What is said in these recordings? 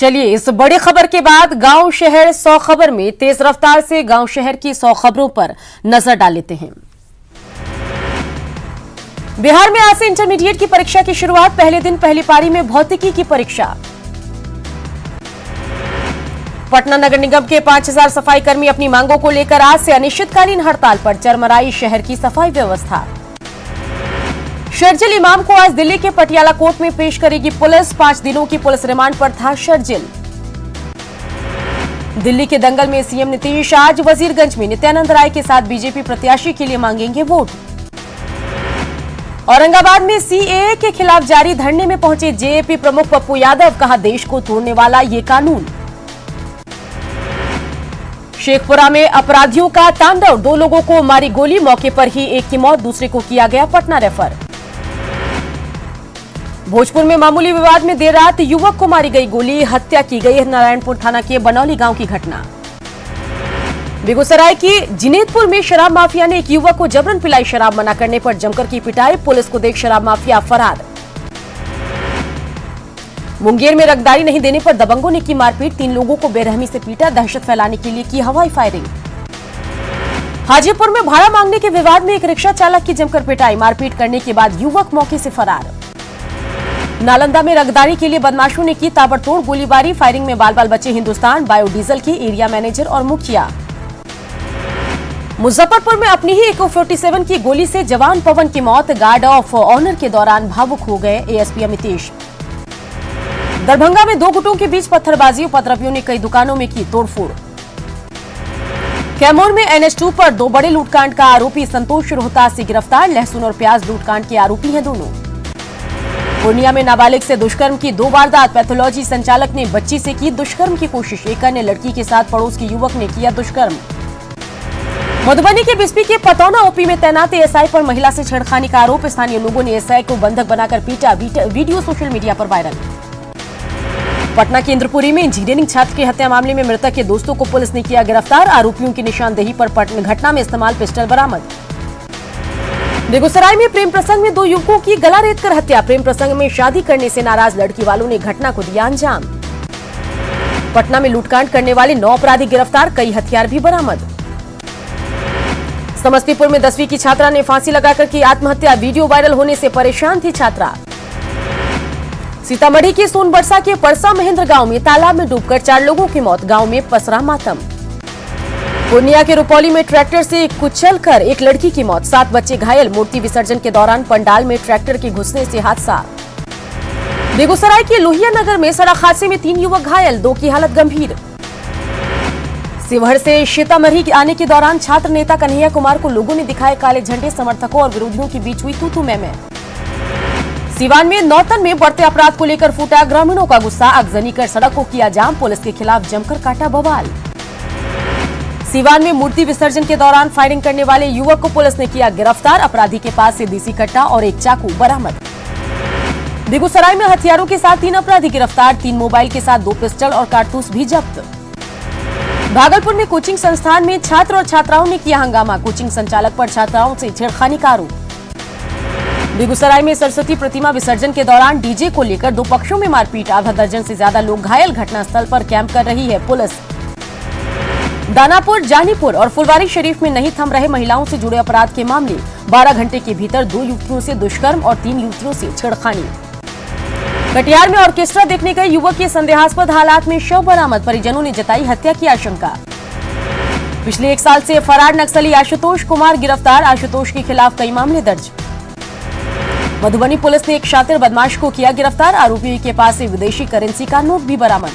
चलिए इस बड़ी खबर के बाद गांव शहर 100 खबर में तेज रफ्तार से गांव शहर की 100 खबरों पर नजर डाल लेते हैं। बिहार में आज से इंटरमीडिएट की परीक्षा की शुरुआत। पहले दिन पहली पारी में भौतिकी की परीक्षा। पटना नगर निगम के 5000 सफाई कर्मी अपनी मांगों को लेकर आज से अनिश्चितकालीन हड़ताल पर। चरमराई शहर की सफाई व्यवस्था। शर्जिल इमाम को आज दिल्ली के पटियाला कोर्ट में पेश करेगी पुलिस। 5 दिनों की पुलिस रिमांड पर था शर्जिल। दिल्ली के दंगल में सीएम नीतीश आज वजीरगंज में नित्यानंद राय के साथ बीजेपी प्रत्याशी के लिए मांगेंगे वोट। औरंगाबाद में सीएए के खिलाफ जारी धरने में पहुंचे जेएपी प्रमुख पप्पू यादव। कहा देश को तोड़ने वाला ये कानून। शेखपुरा में अपराधियों का तांडव। 2 लोगों को मारी गोली। मौके पर ही एक की मौत, दूसरे को किया गया पटना रेफर। भोजपुर में मामूली विवाद में देर रात युवक को मारी गई गोली। हत्या की गई। नारायणपुर थाना के बनौली गांव की घटना। बेगूसराय की जिनेतपुर में शराब माफिया ने एक युवक को जबरन पिलाई। शराब मना करने पर जमकर की पिटाई। पुलिस को देख शराब माफिया फरार। मुंगेर में रंगदारी नहीं देने पर दबंगों ने की मारपीट। 3 लोगों को बेरहमी से पीटा। दहशत फैलाने के लिए की हवाई फायरिंग। हाजीपुर में भाड़ा मांगने के विवाद में एक रिक्शा चालक की जमकर पिटाई। मारपीट करने के बाद युवक मौके से फरार। नालंदा में रंगदारी के लिए बदमाशों ने की ताबड़तोड़ गोलीबारी। फायरिंग में बाल बाल बचे हिंदुस्तान बायोडीजल के एरिया मैनेजर और मुखिया। मुजफ्फरपुर में अपनी ही AK-47 की गोली से जवान पवन की मौत। गार्ड ऑफ ऑनर के दौरान भावुक हो गए एएसपी अमितेश। दरभंगा में 2 गुटों के बीच पत्थरबाजी। उपद्रवियों ने कई दुकानों में की तोड़फोड़। कैमूर में NH2 पर 2 बड़े लूटकांड का आरोपी संतोष रोहतास से गिरफ्तार। लहसुन और प्याज लूटकांड के आरोपी हैं दोनों। पूर्णिया में नाबालिग से दुष्कर्म की 2 वारदात। पैथोलॉजी संचालक ने बच्ची से की दुष्कर्म की कोशिश। एक अन्य लड़की के साथ पड़ोस के युवक ने किया दुष्कर्म। मधुबनी के बिस्पी के पतौना ओपी में तैनात एएसआई पर महिला से छेड़खानी का आरोप। स्थानीय लोगों ने एएसआई को बंधक बनाकर पीटा। वीडियो सोशल मीडिया पर वायरल। पटना के इंद्रपुरी में इंजीनियरिंग छात्र की हत्या मामले में मृतक के दोस्तों को पुलिस ने किया गिरफ्तार। आरोपियों की निशानदेही पर घटना में इस्तेमाल पिस्टल बरामद। बेगूसराय में प्रेम प्रसंग में 2 युवकों की गला रेतकर हत्या। प्रेम प्रसंग में शादी करने से नाराज लड़की वालों ने घटना को दिया अंजाम। पटना में लूटकांड करने वाले 9 अपराधी गिरफ्तार। कई हथियार भी बरामद। समस्तीपुर में 10वीं की छात्रा ने फांसी लगाकर की आत्महत्या। वीडियो वायरल होने से परेशान थी छात्रा। सीतामढ़ी के सोनबरसा के परसा महेंद्र गांव में तालाब में डूबकर 4 लोगों की मौत। गांव में पसरा मातम। पूर्णिया के रुपौली में ट्रैक्टर से कुचलकर एक लड़की की मौत। 7 बच्चे घायल। मूर्ति विसर्जन के दौरान पंडाल में ट्रैक्टर के घुसने से हादसा। बेगूसराय के लोहिया नगर में सड़क हादसे में 3 युवक घायल। 2 की हालत गंभीर। शिवहर से सीतामढ़ी आने के दौरान छात्र नेता कन्हैया कुमार को लोगों ने दिखाए काले झंडे। समर्थकों और विरोधियों के बीच हुई तू-तू मैं। सीवान में नौतन में बढ़ते अपराध को लेकर फूटा ग्रामीणों का गुस्सा। आगजनी कर सड़क को किया जाम। पुलिस के खिलाफ जमकर काटा बवाल। सीवान में मूर्ति विसर्जन के दौरान फायरिंग करने वाले युवक को पुलिस ने किया गिरफ्तार। अपराधी के पास से देसी कट्टा और एक चाकू बरामद। बेगूसराय में हथियारों के साथ 3 अपराधी गिरफ्तार। 3 मोबाइल के साथ 2 पिस्टल और कारतूस भी जब्त। भागलपुर में कोचिंग संस्थान में छात्र और छात्राओं ने किया हंगामा। कोचिंग संचालक पर छात्राओं से छेड़खानी का आरोप। बेगूसराय में सरस्वती प्रतिमा विसर्जन के दौरान डीजे को लेकर 2 पक्षों में मारपीट। आधा दर्जन से ज्यादा लोग घायल। घटनास्थल पर कैंप कर रही है पुलिस। दानापुर, जानीपुर और फुलवारी शरीफ में नहीं थम रहे महिलाओं से जुड़े अपराध के मामले। 12 घंटे के भीतर 2 युवतियों से दुष्कर्म और 3 युवतियों से छेड़खानी। कटिहार में ऑर्केस्ट्रा देखने गए युवक के संदेहास्पद हालात में शव बरामद। परिजनों ने जताई हत्या की आशंका। पिछले 1 साल से फरार नक्सली आशुतोष कुमार गिरफ्तार। आशुतोष के खिलाफ कई मामले दर्ज। मधुबनी पुलिस ने एक शातिर बदमाश को किया गिरफ्तार। आरोपी के पास से विदेशी करेंसी का नोट भी बरामद।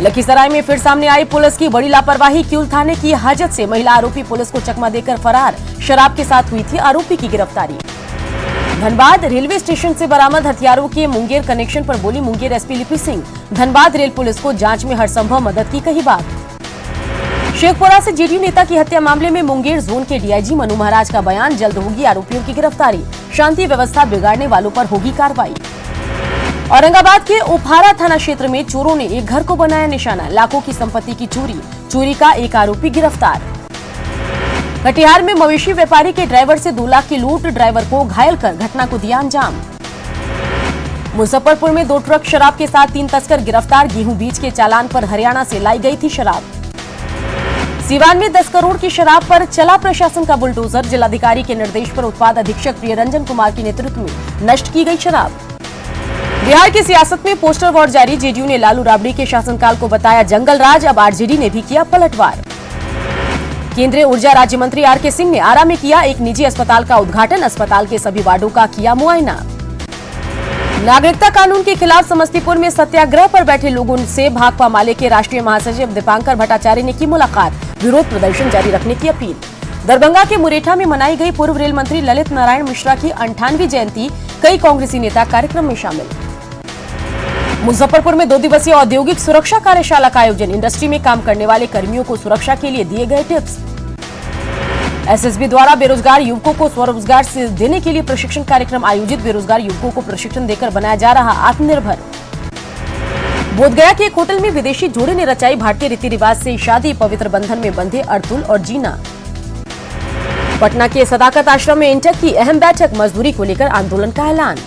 लखीसराय में फिर सामने आई पुलिस की बड़ी लापरवाही। क्यूल थाने की हाजत से महिला आरोपी पुलिस को चकमा देकर फरार। शराब के साथ हुई थी आरोपी की गिरफ्तारी। धनबाद रेलवे स्टेशन से बरामद हथियारों के मुंगेर कनेक्शन पर बोली Munger SP Lipi Singh. Dhanbad rail police को जांच में हर संभव मदद की कही बात। शेखपुरा से जेडीयू नेता की हत्या मामले में मुंगेर जोन के डीआईजी मनु महाराज का बयान। जल्द होगी आरोपियों की गिरफ्तारी। शांति व्यवस्था बिगाड़ने वालों पर होगी कार्रवाई। औरंगाबाद के उपहारा थाना क्षेत्र में चोरों ने एक घर को बनाया निशाना। लाखों की संपत्ति की चोरी का एक आरोपी गिरफ्तार। कटिहार में मवेशी व्यापारी के ड्राइवर से 2 लाख की लूट। ड्राइवर को घायल कर घटना को दिया अंजाम। मुजफ्फरपुर में 2 ट्रक शराब के साथ 3 तस्कर गिरफ्तार। गेहूं बीज के चालान पर हरियाणा से लाई गई थी शराब। सीवान में 10 करोड़ की शराब पर चला प्रशासन का बुलडोजर। जिलाधिकारी के निर्देश पर उत्पाद अधीक्षक प्रियरंजन कुमार के नेतृत्व में नष्ट की गई शराब। बिहार की सियासत में पोस्टर वॉर जारी। जेडीयू ने लालू राबड़ी के शासनकाल को बताया जंगल राज। अब आरजेडी ने भी किया पलटवार। केंद्रीय ऊर्जा राज्य मंत्री आर.के. सिंह ने आरा में किया एक निजी अस्पताल का उद्घाटन। अस्पताल के सभी वार्डों का किया मुआयना। नागरिकता कानून के खिलाफ समस्तीपुर में सत्याग्रह पर बैठे लोगों से भाकपा माले के राष्ट्रीय महासचिव दीपांकर भट्टाचार्य ने की मुलाकात। विरोध प्रदर्शन जारी रखने की अपील। दरभंगा के मुरेठा में मनाई गई पूर्व रेल मंत्री ललित नारायण मिश्रा की 98वीं जयंती। कई कांग्रेसी नेता कार्यक्रम में शामिल। मुजफ्फरपुर में 2 दिवसीय औद्योगिक सुरक्षा कार्यशाला का आयोजन। इंडस्ट्री में काम करने वाले कर्मियों को सुरक्षा के लिए दिए गए टिप्स। एसएसबी द्वारा बेरोजगार युवकों को स्वरोजगार से देने के लिए प्रशिक्षण कार्यक्रम आयोजित। बेरोजगार युवकों को प्रशिक्षण देकर बनाया जा रहा आत्मनिर्भर। बोधगया के एक होटल में विदेशी जोड़े ने रचाई भारतीय रीति रिवाज से शादी। पवित्र बंधन में बंधे अतुल और जीना। पटना के सदाकत आश्रम में इंटक की अहम बैठक। मजदूरी को लेकर आंदोलन का ऐलान।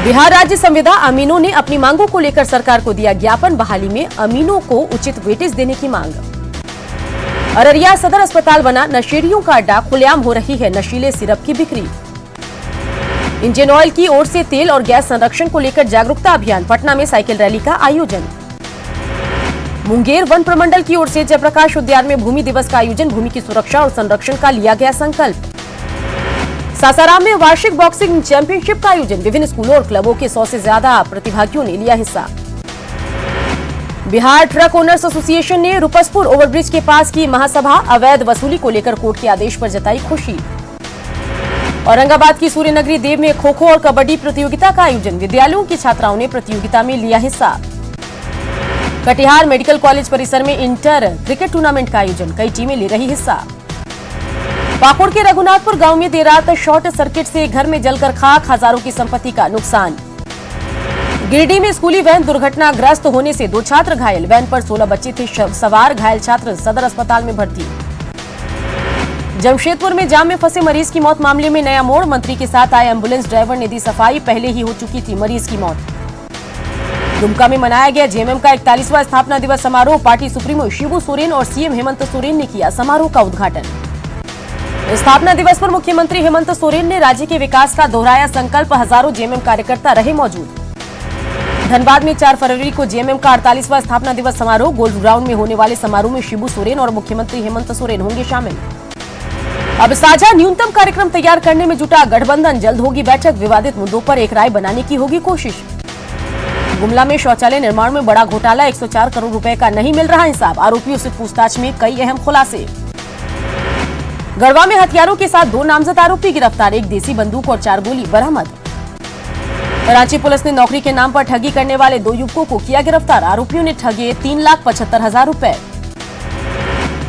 बिहार राज्य संविदा अमीनों ने अपनी मांगों को लेकर सरकार को दिया ज्ञापन। बहाली में अमीनों को उचित वेटेज देने की मांग। अररिया सदर अस्पताल बना नशेड़ियों का अड्डा। खुलेआम हो रही है नशीले सिरप की बिक्री। इंडियन ऑयल की ओर से तेल और गैस संरक्षण को लेकर जागरूकता अभियान। पटना में साइकिल रैली का आयोजन। मुंगेर वन प्रमंडल की ओर से जयप्रकाश उद्यान में भूमि दिवस का आयोजन। भूमि की सुरक्षा और संरक्षण का लिया गया संकल्प। सासाराम में वार्षिक बॉक्सिंग चैंपियनशिप का आयोजन। विभिन्न स्कूलों और क्लबों के 100 से ज्यादा प्रतिभागियों ने लिया हिस्सा। बिहार ट्रक ओनर्स एसोसिएशन ने रुपसपुर ओवरब्रिज के पास की महासभा। अवैध वसूली को लेकर कोर्ट के आदेश पर जताई खुशी। औरंगाबाद की सूर्यनगरी देव में खो खो और कबड्डी प्रतियोगिता का आयोजन। विद्यालयों की छात्राओं ने प्रतियोगिता में लिया हिस्सा। कटिहार मेडिकल कॉलेज परिसर में इंटर क्रिकेट टूर्नामेंट का आयोजन। कई टीमें ले रही हिस्सा। पाकुड़ के रघुनाथपुर गांव में देर रात शॉर्ट सर्किट से घर में जलकर खाक। हजारों की संपत्ति का नुकसान। गिरिडीह में स्कूली वैन दुर्घटनाग्रस्त होने से 2 छात्र घायल। वैन पर 16 बच्चे थे सवार। घायल छात्र सदर अस्पताल में भर्ती। जमशेदपुर में जाम में फंसे मरीज की मौत मामले में नया मोड़। मंत्री के साथ आए एम्बुलेंस ड्राइवर ने दी सफाई। पहले ही हो चुकी थी मरीज की मौत। दुमका में मनाया गया जेएमएम का 41वां स्थापना दिवस समारोह। पार्टी सुप्रीमो शिबू सोरेन और सीएम हेमंत सोरेन ने किया समारोह का उद्घाटन। स्थापना दिवस पर मुख्यमंत्री हेमंत सोरेन ने राज्य के विकास का दोहराया संकल्प। हजारों जेएमएम कार्यकर्ता रहे मौजूद। धनबाद में 4 फरवरी को जेएमएम का 48वां स्थापना दिवस समारोह। गोल्फ ग्राउंड में होने वाले समारोह में शिबू सोरेन और मुख्यमंत्री हेमंत सोरेन होंगे शामिल। अब साझा न्यूनतम कार्यक्रम तैयार करने में जुटा गठबंधन। जल्द होगी बैठक। विवादित मुद्दों पर एक राय बनाने की होगी कोशिश। गुमला में शौचालय निर्माण में बड़ा घोटाला। 104 करोड़ रुपए का नहीं मिल रहा हिसाब। आरोपियों से पूछताछ में कई अहम खुलासे। गढ़वा में हथियारों के साथ 2 नामजद आरोपी गिरफ्तार। एक देसी बंदूक और 4 गोली बरामद। रांची पुलिस ने नौकरी के नाम पर ठगी करने वाले 2 युवकों को किया गिरफ्तार। आरोपियों ने ठगे 3,75,000 रुपए।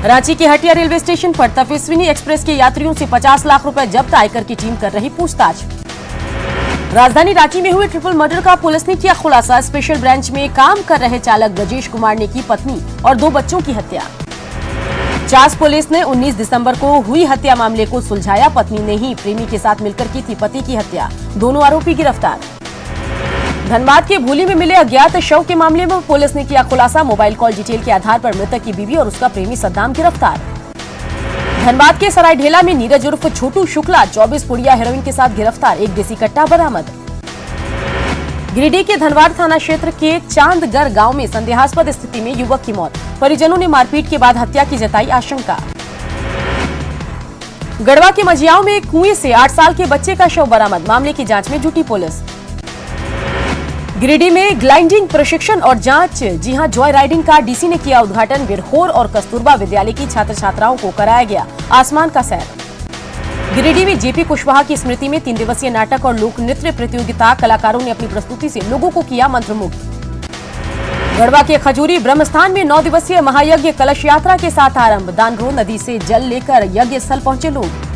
रांची के हटिया रेलवे स्टेशन पर तपेस्विनी एक्सप्रेस के यात्रियों से 50 लाख रुपए जब्त। आयकर की टीम कर रही पूछताछ। राजधानी रांची में हुए ट्रिपल मर्डर का पुलिस ने किया खुलासा। स्पेशल ब्रांच में काम कर रहे चालक ब्रजेश कुमार ने की पत्नी और 2 बच्चों की हत्या। चास पुलिस ने 19 दिसंबर को हुई हत्या मामले को सुलझाया। पत्नी ने ही प्रेमी के साथ मिलकर की थी पति की हत्या। दोनों आरोपी गिरफ्तार। धनबाद के भूली में मिले अज्ञात शव के मामले में पुलिस ने किया खुलासा। मोबाइल कॉल डिटेल के आधार पर मृतक की बीवी और उसका प्रेमी सद्दाम गिरफ्तार। धनबाद के सरायढेला में नीरज उर्फ छोटू शुक्ला 24 पुड़िया हेरोइन के साथ गिरफ्तार। एक देसी कट्टा बरामद। गिरिडीह के धनवाड़ थाना क्षेत्र के चांदगर गांव में संदेहास्पद स्थिति में युवक की मौत। परिजनों ने मारपीट के बाद हत्या की जताई आशंका। गढ़वा के मझियाओं में कुएं से 8 साल के बच्चे का शव बरामद। मामले की जांच में जुटी पुलिस। गिरिडीह में ग्लाइडिंग प्रशिक्षण और जांच। जी हां, जॉय राइडिंग का डीसी ने किया उद्घाटन। बिरहोर और कस्तूरबा विद्यालय की छात्र छात्राओं को कराया गया आसमान का सैर। गिरिडीह में जेपी कुशवाहा की स्मृति में 3 दिवसीय नाटक और लोक नृत्य प्रतियोगिता। कलाकारों ने अपनी प्रस्तुति से लोगों को किया मंत्रमुग्ध। गढ़वा के खजूरी ब्रह्मस्थान में 9 दिवसीय महायज्ञ कलश यात्रा के साथ आरंभ। दानरो नदी से जल लेकर यज्ञ स्थल पहुंचे लोग।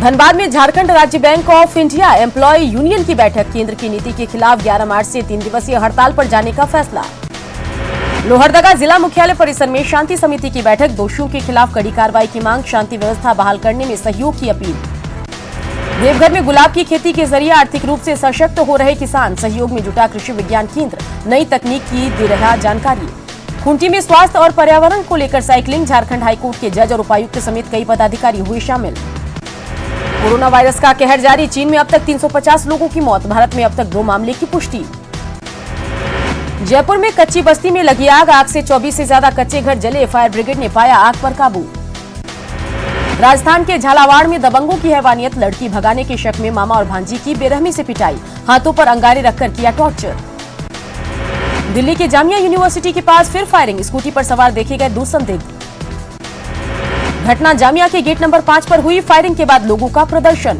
धनबाद में झारखंड राज्य bank of India employee union की बैठक। केंद्र की नीति के खिलाफ 11 मार्च से 3 दिवसीय हड़ताल पर जाने का फैसला। लोहरदगा जिला मुख्यालय परिसर में शांति समिति की बैठक। दोषियों के खिलाफ कड़ी कार्रवाई की मांग। शांति व्यवस्था बहाल करने में सहयोग की अपील। देवघर में गुलाब की खेती के जरिए आर्थिक रूप से सशक्त हो रहे किसान, सहयोग में जुटा कृषि विज्ञान केंद्र, नई तकनीक की दे रहा जानकारी। खूंटी में स्वास्थ्य और पर्यावरण को लेकर साइकिलिंग, झारखंड हाईकोर्ट के जज और उपायुक्त समेत कई पदाधिकारी हुए शामिल। कोरोना वायरस का कहर जारी, चीन में अब तक 350 लोगों की मौत, भारत में अब तक 2 मामले की पुष्टि। जयपुर में कच्ची बस्ती में लगी आग से 24 से ज्यादा कच्चे घर जले, फायर ब्रिगेड ने पाया आग पर काबू। राजस्थान के झालावाड़ में दबंगों की हैवानियत, लड़की भगाने के शक में मामा और भांजी की बेरहमी से पिटाई, हाथों पर अंगारे रखकर किया टॉर्चर। दिल्ली के जामिया यूनिवर्सिटी के पास फिर फायरिंग, स्कूटी पर सवार देखे गए 2 संदिग्ध। घटना जामिया के गेट नंबर 5 पर हुई, फायरिंग के बाद लोगों का प्रदर्शन।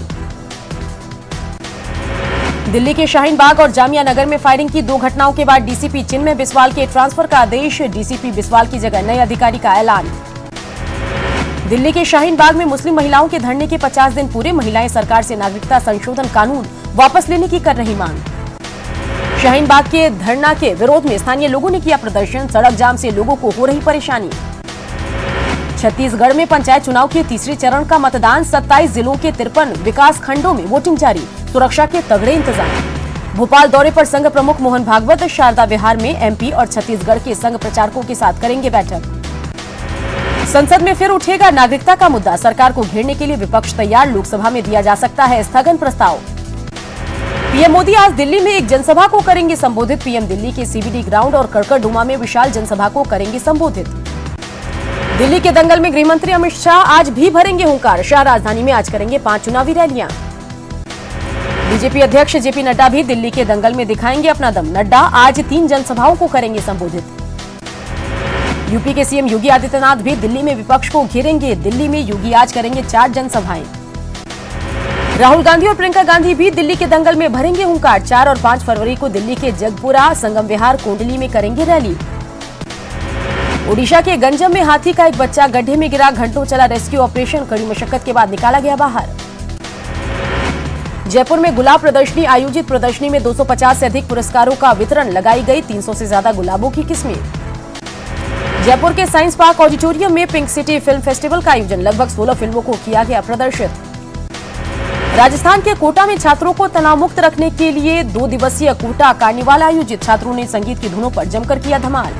दिल्ली के शाहीन बाग और जामिया नगर में फायरिंग की 2 घटनाओं के बाद डीसीपी चिन्मय बिस्वाल के ट्रांसफर का आदेश, डीसीपी बिस्वाल की जगह नए अधिकारी का ऐलान। दिल्ली के शाहीन बाग में मुस्लिम महिलाओं के धरने के 50 दिन पूरे, महिलाएं सरकार से नागरिकता संशोधन कानून वापस लेने की कर रही मांग। शाहीन बाग के धरना के विरोध में स्थानीय लोगों ने किया प्रदर्शन, सड़क जाम से लोगों को हो रही परेशानी। छत्तीसगढ़ में पंचायत चुनाव के तीसरे चरण का मतदान, 27 जिलों के 53 विकास खंडों में वोटिंग जारी, सुरक्षा के तगड़े इंतजाम। भोपाल दौरे पर संघ प्रमुख मोहन भागवत शारदा विहार में एमपी और छत्तीसगढ़ के संघ प्रचारकों के साथ करेंगे बैठक। संसद में फिर उठेगा नागरिकता का मुद्दा, सरकार को घेरने के लिए विपक्ष तैयार, लोकसभा में दिया जा सकता है स्थगन प्रस्ताव। पीएम मोदी आज दिल्ली में एक जनसभा को करेंगे संबोधित, पीएम दिल्ली के सीबीडी ग्राउंड और कड़कड़डुमा में विशाल जनसभा को करेंगे संबोधित। दिल्ली के दंगल में गृहमंत्री अमित शाह आज भी भरेंगे हुंकार, शाह राजधानी में आज करेंगे 5 चुनावी रैलियां। बीजेपी अध्यक्ष जेपी नड्डा भी दिल्ली के दंगल में दिखाएंगे अपना दम, नड्डा आज 3 जनसभाओं को करेंगे संबोधित। यूपी के सीएम योगी आदित्यनाथ भी दिल्ली में विपक्ष को घेरेंगे, दिल्ली में योगी आज करेंगे 4 जनसभाएं। राहुल गांधी और प्रियंका गांधी भी दिल्ली के दंगल में भरेंगे हुंकार, 4 और 5 फरवरी को दिल्ली के जगपुरा, संगम विहार, कोंडली में करेंगे रैली। ओडिशा के गंजम में हाथी का एक बच्चा गड्ढे में गिरा, घंटों चला रेस्क्यू ऑपरेशन, कड़ी मशक्कत के बाद निकाला गया बाहर। जयपुर में गुलाब प्रदर्शनी आयोजित, प्रदर्शनी में 250 से अधिक पुरस्कारों का वितरण, लगाई गई 300 से ज्यादा गुलाबों की किस्में। जयपुर के साइंस पार्क ऑडिटोरियम में पिंक सिटी फिल्म फेस्टिवल का आयोजन, लगभग 16 फिल्मों को किया गया प्रदर्शित। राजस्थान के कोटा में छात्रों को तनाव मुक्त रखने के लिए 2 दिवसीय कोटा कार्निवाल आयोजित, छात्रों ने संगीत की धुनों पर जमकर किया धमाल।